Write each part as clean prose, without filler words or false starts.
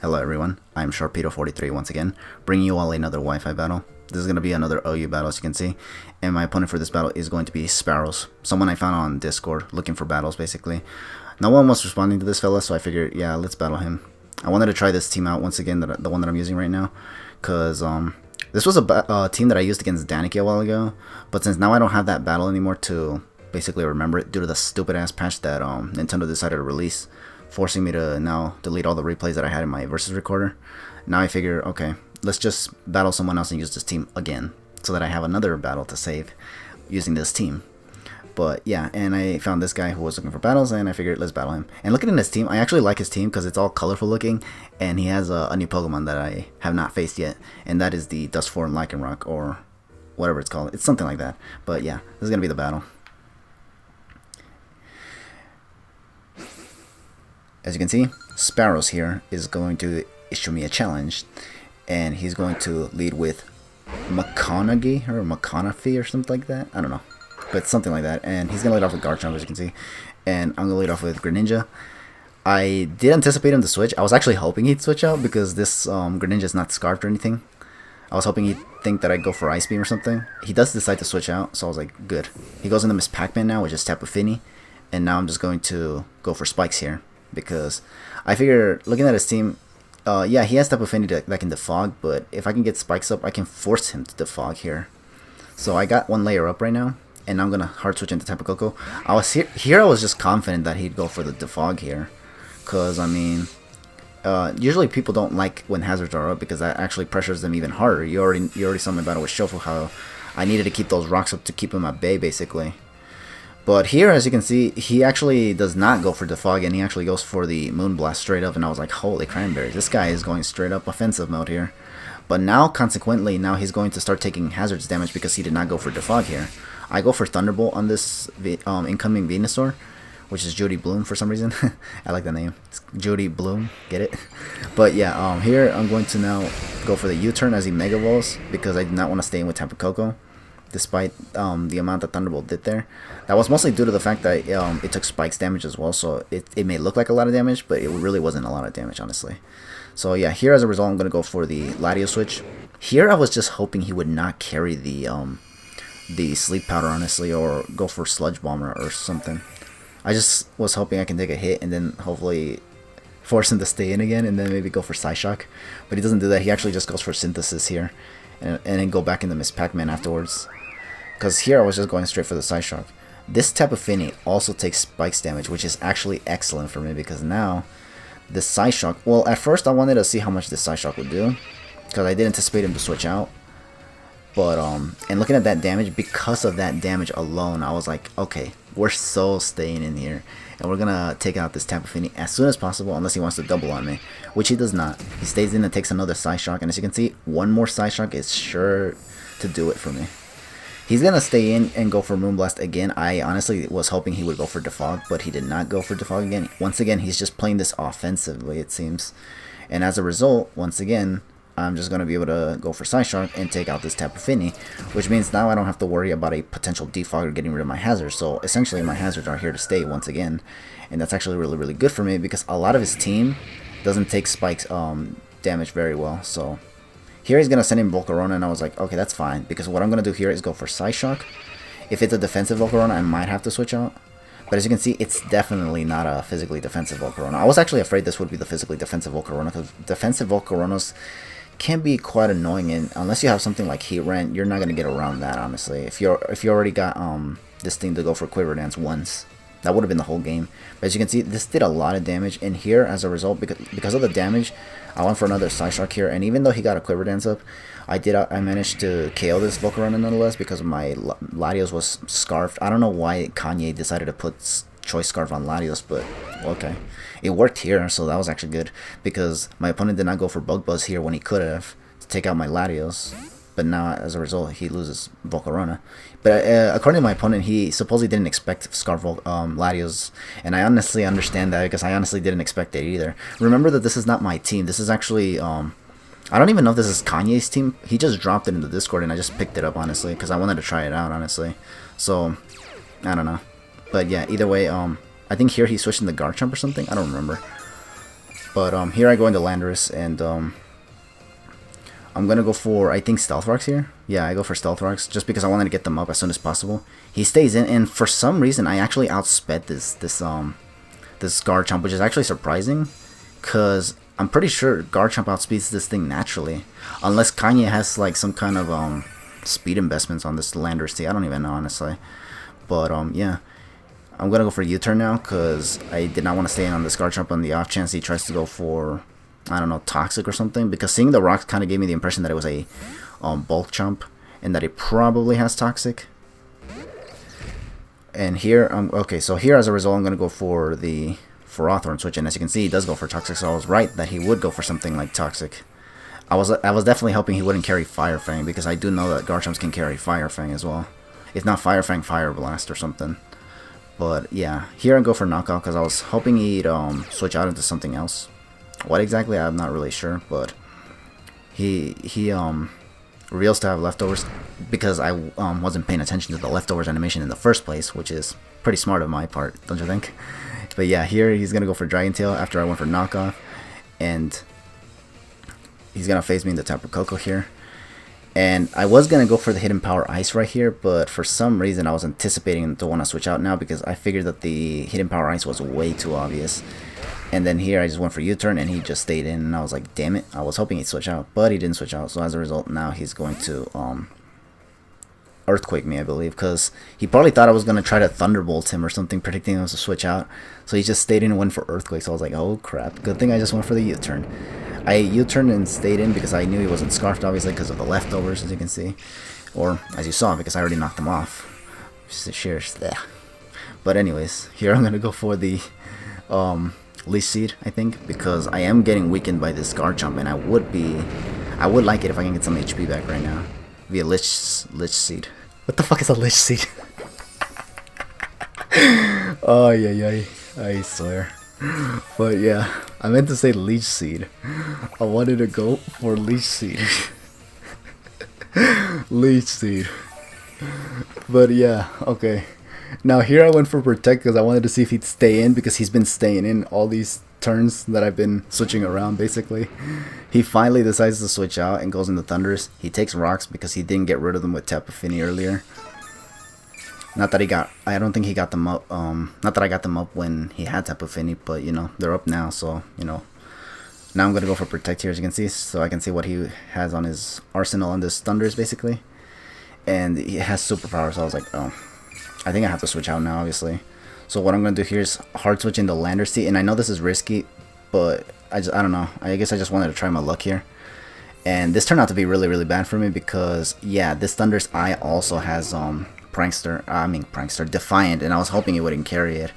Hello everyone, I'm Sharpedo43 once again, bringing you all another Wi-Fi battle. This is going to be another OU battle, as you can see, and my opponent for this battle is going to be Sparrows, someone I found on Discord, looking for battles basically. No one was responding to this fella, so I figured, yeah, let's battle him. I wanted to try this team out once again, the one that I'm using right now, because this was a team that I used against Danica a while ago, but since now I don't have that battle anymore to basically remember it due to the stupid ass patch that Nintendo decided to release, forcing me to now delete all the replays that I had in my versus recorder. Now I figure, okay, let's just battle someone else and use this team again, so that I have another battle to save using this team. But yeah, and I found this guy who was looking for battles, and I figured let's battle him. And looking at his team, I actually like his team because it's all colorful looking, and he has a new Pokemon that I have not faced yet, and that is the Dustform Lycanroc, or whatever it's called. It's something like that. But yeah, this is gonna be the battle. As you can see, Sparrows here is going to issue me a challenge, and he's going to lead with McConaughey or McConaughey or something like that. I don't know, but something like that. And he's gonna lead off with Garchomp, as you can see, and I'm gonna lead off with Greninja. I did anticipate him to switch. I was actually hoping he'd switch out because this Greninja is not scarfed or anything. I was hoping he'd think that I'd go for Ice Beam or something. He does decide to switch out, so I was like, good. He goes into Miss Pac-Man now, which is Tapu Fini, and now I'm just going to go for Spikes here. Because I figure, looking at his team, yeah, he has Tapu Fini that can defog, but if I can get Spikes up, I can force him to defog here. So I got one layer up right now, and I'm gonna hard switch into Tapu Koko. I was here. I was just confident that he'd go for the defog here, cause I mean, usually people don't like when hazards are up because that actually pressures them even harder. You already saw my battle with Shuffle how I needed to keep those rocks up to keep him at bay, basically. But here, as you can see, he actually does not go for defog, and he actually goes for the Moonblast straight up, and I was like, holy cranberries, this guy is going straight up offensive mode here. But now, consequently, now he's going to start taking hazards damage because he did not go for defog here. I go for Thunderbolt on this incoming Venusaur, which is Judy Bloom for some reason. I like that name. It's Judy Bloom, get it? But yeah, here I'm going to now go for the U-turn as he Mega Evolves because I did not want to stay in with Tapu Koko, despite the amount that Thunderbolt did there. That was mostly due to the fact that it took Spikes damage as well, so it may look like a lot of damage, but it really wasn't a lot of damage, honestly. So yeah, here as a result, I'm going to go for the Latios switch. Here I was just hoping he would not carry the Sleep Powder, honestly, or go for Sludge Bomber or something. I just was hoping I can take a hit and then hopefully force him to stay in again and then maybe go for Psyshock. But he doesn't do that. He actually just goes for Synthesis here and then go back into Miss Pac-Man afterwards. Because here I was just going straight for the Psyshock. This Tapu Fini also takes Spikes damage, which is actually excellent for me because now this Psyshock... Well, at first I wanted to see how much this Psyshock would do because I did anticipate him to switch out. But, and looking at that damage, because of that damage alone, I was like, okay, we're so staying in here. And we're going to take out this Tapu Fini as soon as possible unless he wants to double on me, which he does not. He stays in and takes another Psyshock, and as you can see, one more Psyshock is sure to do it for me. He's going to stay in and go for Moonblast again. I honestly was hoping he would go for Defog, but he did not go for Defog again. Once again, he's just playing this offensively, it seems. And as a result, once again, I'm just going to be able to go for Psyshock and take out this Tapu Fini, which means now I don't have to worry about a potential defogger getting rid of my hazards. So essentially my hazards are here to stay once again, and that's actually really, really good for me because a lot of his team doesn't take Spikes damage very well. So here he's going to send in Volcarona, and I was like, okay, that's fine, because what I'm going to do here is go for Psyshock. If it's a defensive Volcarona, I might have to switch out. But as you can see, it's definitely not a physically defensive Volcarona. I was actually afraid this would be the physically defensive Volcarona, because defensive Volcaronas can be quite annoying, and unless you have something like Heatran, you're not going to get around that, honestly. If you already got this thing to go for Quiver Dance once, that would have been the whole game. But as you can see, this did a lot of damage, and here, as a result, because of the damage, I went for another Psyshock here, and even though he got a Quiver Dance up, I managed to KO this Volcarona nonetheless, because my Latios was Scarfed. I don't know why Kanye decided to put Choice Scarf on Latios, but okay. It worked here, so that was actually good, because my opponent did not go for Bug Buzz here when he could have to take out my Latios, but now as a result he loses Volcarona. But according to my opponent, he supposedly didn't expect Scarf Latios, and I honestly understand that because I honestly didn't expect it either. Remember that this is not my team. This is actually I don't even know if this is Kanye's team. He just dropped it in the Discord and I just picked it up, honestly, because I wanted to try it out, honestly. So I don't know, but yeah, either way, I think here he switched into Garchomp or something. I don't remember. But here I go into Landorus, and I'm gonna go for, I think, Stealth Rocks here. Yeah, I go for Stealth Rocks just because I wanted to get them up as soon as possible. He stays in, and for some reason I actually outsped this Garchomp, which is actually surprising, cause I'm pretty sure Garchomp outspeeds this thing naturally, unless Kanye has like some kind of speed investments on this Landorus-T. I don't even know, honestly. But yeah, I'm gonna go for U-turn now, cause I did not want to stay in on this Garchomp on the off chance he tries to go for, I don't know, Toxic or something, because seeing the rocks kind of gave me the impression that it was a bulk chump and that it probably has Toxic. And here, okay, so here as a result, I'm going to go for the Ferrothorn switch, and as you can see, he does go for Toxic, so I was right that he would go for something like Toxic. I was definitely hoping he wouldn't carry Fire Fang, because I do know that Garchomps can carry Fire Fang as well. If not Fire Fang, Fire Blast or something. But yeah, here I go for Knockout, because I was hoping he'd switch out into something else. What exactly, I'm not really sure, but he reveals to have leftovers, because I wasn't paying attention to the leftovers animation in the first place, which is pretty smart of my part, don't you think? But yeah, here he's gonna go for Dragon Tail after I went for Knockoff, and he's gonna phase me into Tapu Koko here. And I was gonna go for the Hidden Power Ice right here, but for some reason I was anticipating to want to switch out now, because I figured that the Hidden Power Ice was way too obvious. And then here I just went for U-turn, and he just stayed in, and I was like, damn it, I was hoping he'd switch out, but he didn't switch out. So as a result, now he's going to Earthquake me, I believe, because he probably thought I was going to try to Thunderbolt him or something, predicting him to switch out. So he just stayed in and went for Earthquake, so I was like, oh crap, good thing I just went for the U-turn. I U-turned and stayed in because I knew he wasn't Scarfed, obviously, because of the leftovers, as you can see. Or, as you saw, because I already knocked him off. Cheers there. But anyways, here I'm going to go for the Leech Seed, I think, because I am getting weakened by this Garchomp, and I would like it if I can get some HP back right now via Lich Seed. What the fuck is a Lich Seed? Oh yeah, I swear. But yeah, I meant to say Leech Seed. I wanted to go for Leech Seed. Leech Seed. But yeah, okay. Now here I went for Protect because I wanted to see if he'd stay in, because he's been staying in all these turns that I've been switching around basically. He finally decides to switch out and goes into Thundurus. He takes Rocks because he didn't get rid of them with Tapu Fini earlier. Not that he got, I don't think he got them up, not that I got them up when he had Tapu Fini, but you know, they're up now, so you know. Now I'm going to go for Protect here, as you can see, so I can see what he has on his arsenal on this Thundurus basically. And he has superpowers, so I was like, oh, I think I have to switch out now, obviously. So what I'm going to do here is hard switch into Landorus-T, and I know this is risky, but I don't know. I guess I just wanted to try my luck here. And this turned out to be really, really bad for me because, yeah, this Thundurus-I also has Defiant, and I was hoping it wouldn't carry it.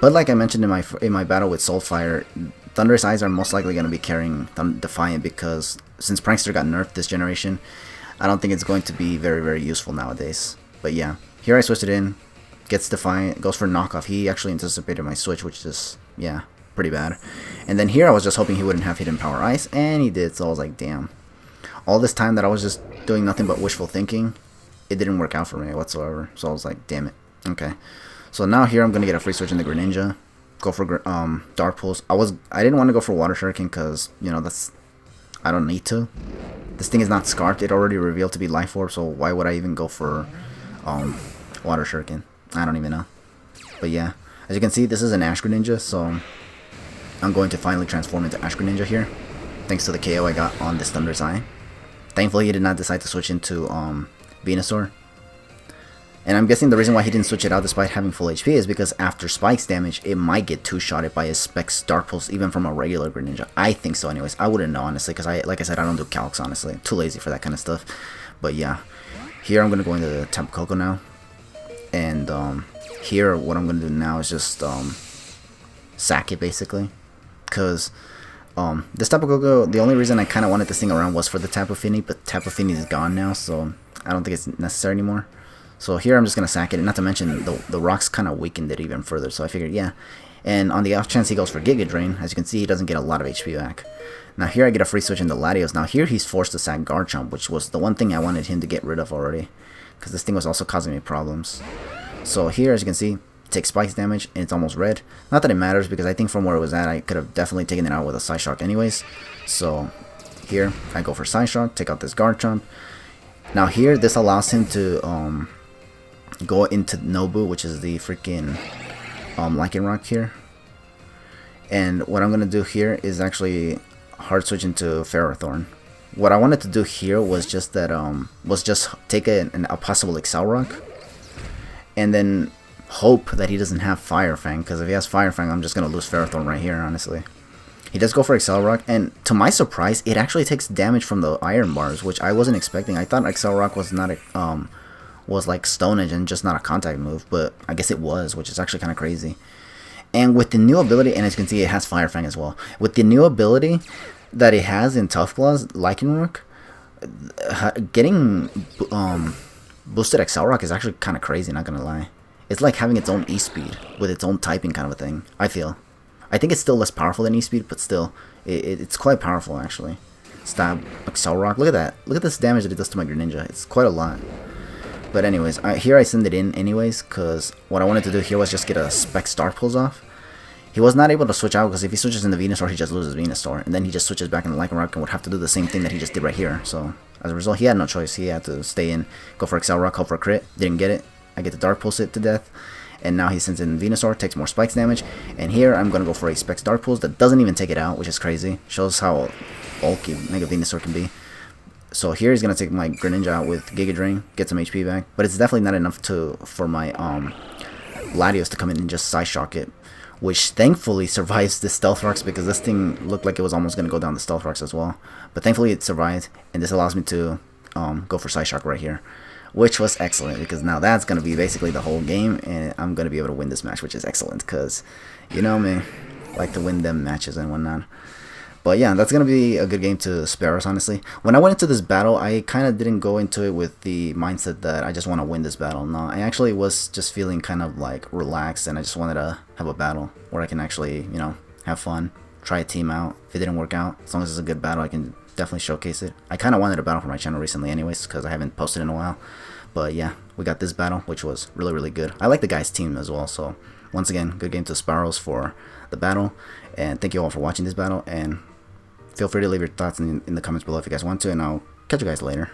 But like I mentioned in my battle with Soulfire, Thundurus-I's are most likely going to be carrying Defiant, because since Prankster got nerfed this generation, I don't think it's going to be very, very useful nowadays. But yeah. Here I switched it in, gets Defiant, goes for Knockoff. He actually anticipated my switch, which is, yeah, pretty bad. And then here I was just hoping he wouldn't have Hidden Power Ice, and he did, so I was like, damn. All this time that I was just doing nothing but wishful thinking, it didn't work out for me whatsoever. So I was like, damn it. Okay. So now here I'm going to get a free switch in the Greninja, go for Dark Pulse. I didn't want to go for Water Shuriken because, you know, I don't need to. This thing is not Scarfed. It already revealed to be Life Orb, so why would I even go for Water Shuriken? I don't even know. But yeah, as you can see, this is an Ash-Greninja, so I'm going to finally transform into Ash-Greninja here, thanks to the KO I got on this Thundurus-I. Thankfully, he did not decide to switch into Venusaur. And I'm guessing the reason why he didn't switch it out despite having full HP is because after Spike's damage, it might get two-shotted by his Specs Dark Pulse, even from a regular Greninja. I think so anyways. I wouldn't know, honestly, because like I said, I don't do calcs, honestly. I'm too lazy for that kind of stuff. But yeah. Here I'm going to go into the Tapu Koko now, and here what I'm going to do now is just sack it basically, because this Tapu Koko, the only reason I kind of wanted this thing around was for the Tapu Fini, but Tapu Fini is gone now, so I don't think it's necessary anymore. So here I'm just going to sack it, and not to mention the rocks kind of weakened it even further, so I figured, yeah. And on the off chance he goes for Giga Drain, as you can see, he doesn't get a lot of HP back. Now here I get a free switch into Latios. Now here he's forced to sack Garchomp, which was the one thing I wanted him to get rid of already, because this thing was also causing me problems. So here, as you can see, takes spikes damage, and it's almost red. Not that it matters, because I think from where it was at, I could have definitely taken it out with a Psyshock anyways. So here, I go for Psyshock, take out this Garchomp. Now here, this allows him to go into Nobu, which is the freaking Lycanroc here. And what I'm going to do here is actually hard switch into Ferrothorn. What I wanted to do here was just that take a possible Excel Rock, and then hope that he doesn't have Fire Fang, because if he has Fire Fang, I'm just gonna lose Ferrothorn right here, honestly. He does go for Excel Rock, and to my surprise, it actually takes damage from the Iron Bars, which I wasn't expecting. I thought Excel Rock was not a, was like Stone Edge and just not a contact move, but I guess it was, which is actually kind of crazy. And with the new ability, and as you can see, it has Fire Fang as well. With the new ability that it has in Tough Claws, Lycanroc, getting boosted Excel Rock is actually kind of crazy, not gonna lie. It's like having its own E-Speed with its own typing kind of a thing, I feel. I think it's still less powerful than E-Speed, but still, it's quite powerful actually. Stab, Excel Rock, look at that. Look at this damage that it does to my Greninja. It's quite a lot. But anyways, here I send it in anyways, because what I wanted to do here was just get a Spec Star Pulse off. He was not able to switch out, because if he switches into Venusaur, he just loses Venusaur. And then he just switches back into Lycanroc and would have to do the same thing that he just did right here. So, as a result, he had no choice. He had to stay in, go for Excel Rock, hope for a crit. Didn't get it. I get the Dark Pulse it to death. And now he sends in Venusaur, takes more spikes damage. And here, I'm going to go for a Specs Dark Pulse that doesn't even take it out, which is crazy. Shows how bulky Mega Venusaur can be. So here he's going to take my Greninja out with Giga Drain, get some HP back. But it's definitely not enough for my Latios to come in and just Psyshock it, which thankfully survives the Stealth Rocks, because this thing looked like it was almost going to go down the Stealth Rocks as well. But thankfully it survived, and this allows me to go for Psyshock right here, which was excellent, because now that's going to be basically the whole game, and I'm going to be able to win this match, which is excellent, because, you know me, like to win them matches and whatnot. But yeah, that's going to be a good game to Sparrows, honestly. When I went into this battle, I kind of didn't go into it with the mindset that I just want to win this battle. No, I actually was just feeling kind of like relaxed, and I just wanted to have a battle where I can actually, you know, have fun, try a team out. If it didn't work out, as long as it's a good battle, I can definitely showcase it. I kind of wanted a battle for my channel recently anyways, because I haven't posted in a while. But yeah, we got this battle, which was really, really good. I like the guy's team as well, so once again, good game to Sparrows for the battle. And thank you all for watching this battle, and feel free to leave your thoughts in the comments below if you guys want to, and I'll catch you guys later.